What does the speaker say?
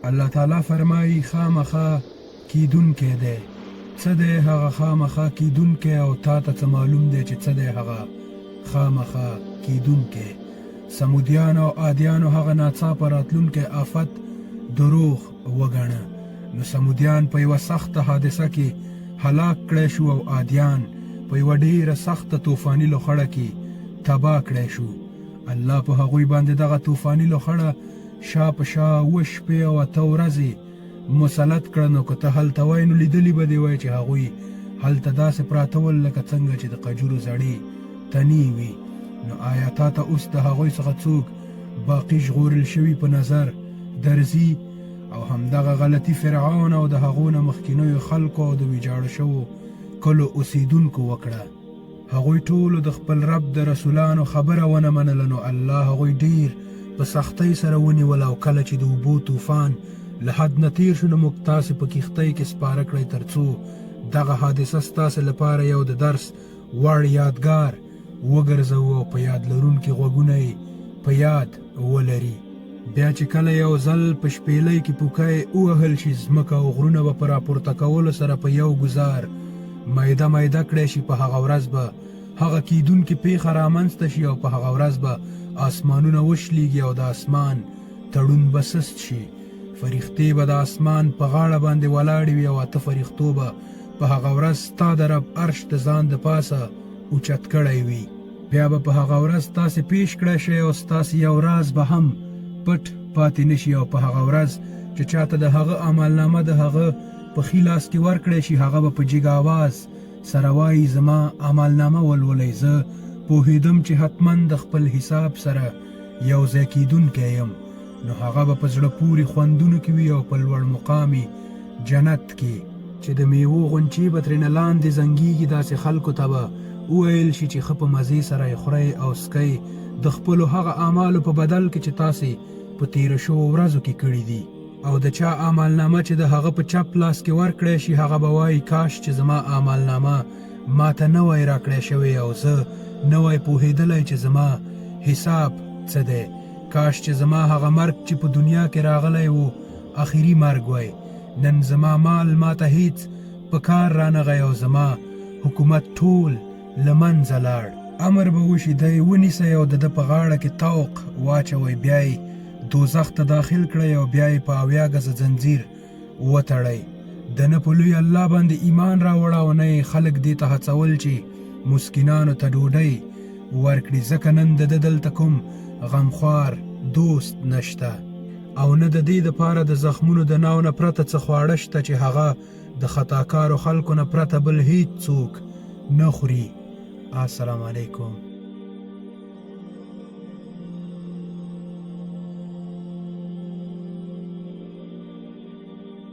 الله تعالی فرمایي خامخا کیدونکی دی. څه دی هغه خامخا کیدونکی او تا ته څه معلوم دی چې څه دی هغه خامخا کیدونکی. سمودیان او عادیانو هغه ناڅاپه راتلونکی آفت دروغ وګڼه. نو سمودیان په یوه سخته حادثه کې هلاک کړی شو او عادیان په یوه ډېره سخته طوفاني لوخړه کې تباه کړی شو. الله په هغوی باندې دغه طوفاني لوخړه شا په شا 7 شپې او 8 ورځې مسلط کړه. نو که ته هلته وای نو لیدلي به دې وای چې هغوی هلته داسې پراته ول لکه څنګه چې د قجورو زړې تنې وي. نو آیا تا ته اوس د هغوی څخه څوک باقي ژغورل شوي په نظر درځي؟ او همدغه غلطي فرعون او د هغو نه مخکینیو خلکو او د ویجاړو شوو کلو اوسیدونکو وکړه. هغوی ټولو د خپل رب د رسولانو خبره ونه منله. نو الله هغوی ډیر په سختۍ سره ونیول او کله چې د اوبو طوفان له حد نه تیر شو نو موږ تاسې په کښتۍ کې سپاره کړئ تر څو دغه حادثه ستاسې لپاره یو د درس وړ یادګار وګرځوو او په یاد لرونکي غوږونه یې په یاد ولري. بیا چې کله یو ځل په شپېلۍ کې پوکی ووهل شي ځمکه او غرونه به په راپورته کولو سره په یو ګزار میده میده کړی شي. په هغه ورځ به هغه کیدونکې پیښه رامنځته شي او په هغه ورځ به آسمانونه وشلیږي او د آسمان تړون به سست شي. فرښتې به د آسمان په غاړه باندې ولاړې وي او 8 فرښتو به په هغه ورځ ستا د رب عرش د ځان د پاسه اوچت کړی وي. بیا به په هغه ورځ تاسې پیش کړی شئ او ستاسې یو راز به هم پټ پاتې نشي. او په هغه ورځ چې چاته د هغه عملنامه د هغه په ښي لاس کې ورکړی شي هغه به په جګ آواز سره وایي زما عملنامه ولولئ. زه پوهېدم چې حتما د خپل حساب سره یو ځای کیدونکی یم. نو هغه به په زړه پورې خوندونو کې وي او په لوړ مقامي جنت کې چې د میوو غونچې به ترېنه لاندې زنګېږي. داسې خلکو ته به وویل شي چې ښه په مزې سره یې خورئ او څکئ د خپلو هغه اعمالو په بدل کې چې تاسې په تېره شوو ورځو کې کړي دي. او د چا عملنامه چې د هغه په چپ لاس کې ورکړی شي هغه به وایي کاش چې زما عملنامه ما ته نه وای راکړی شوی او زه نه وای پوهېدلی چې زما حساب څه دی. کاش چې زما هغه مرګ چې په دنیا کې راغلی و اخري مرګ وای. نن زما مال ما ته هیڅ په کار رانغی او زما حکومت ټول له منځه لاړ. امر به وشي دی ونیسئ او د ده په غاړه کې طوق واچوئ. بیا یې دوزخ ته داخل کړئ او بیا یې په 80 ګزه زنځیر وتړئ. د نه په لوی الله باندې ایمان راوړه او نه یې خلک دې ته هڅول چې مسکینانو ته ډوډۍ ورکړي. ځکه نن د ده دلته کوم غمخوار دوست نشته او نه د دې دپاره د زخمونو د ناو نه پرته څه خواړه شته چې هغه د خطاکارو خلکو نه پرته بل هیڅ څوک نه خوري. السلام علیکم.